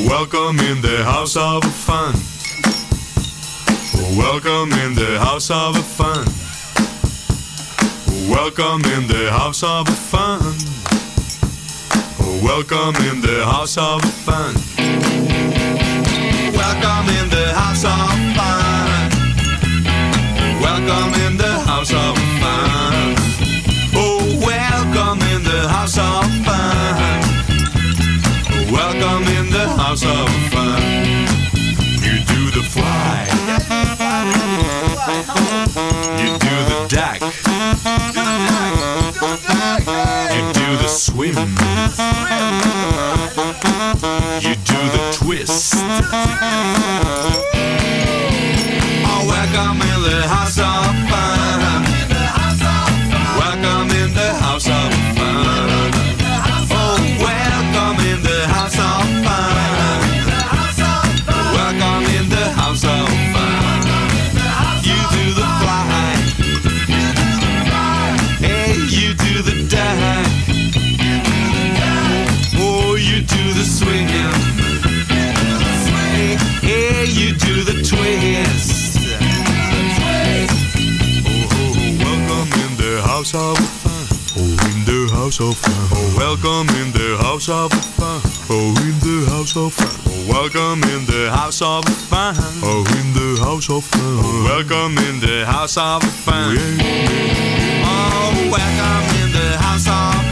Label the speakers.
Speaker 1: Welcome in the house of fun. Welcome in the house of fun. Welcome in the house of fun. Welcome in the house of fun. Welcome in the house of fun. Welcome in the house of fun. Oh, welcome in the house of fun. Welcome in the house of fun. You do the fly. You do the duck. You do the swim. You do the twist. Oh, welcome in the house of fun. Welcome in the house of fun. Oh, welcome in the house of fun. Welcome in the house of fun. You do the fly. Hey, you do the duck. Oh, you do the swing. Hey, you do the twist. Oh, welcome in the house of fun. Oh, in the house of fun. Oh, welcome in the house of fun. Oh, in the house of fun. Oh, welcome in the house of fun. Oh, in the house of fun. Oh, welcome in the house of fun. Oh, welcome in the house of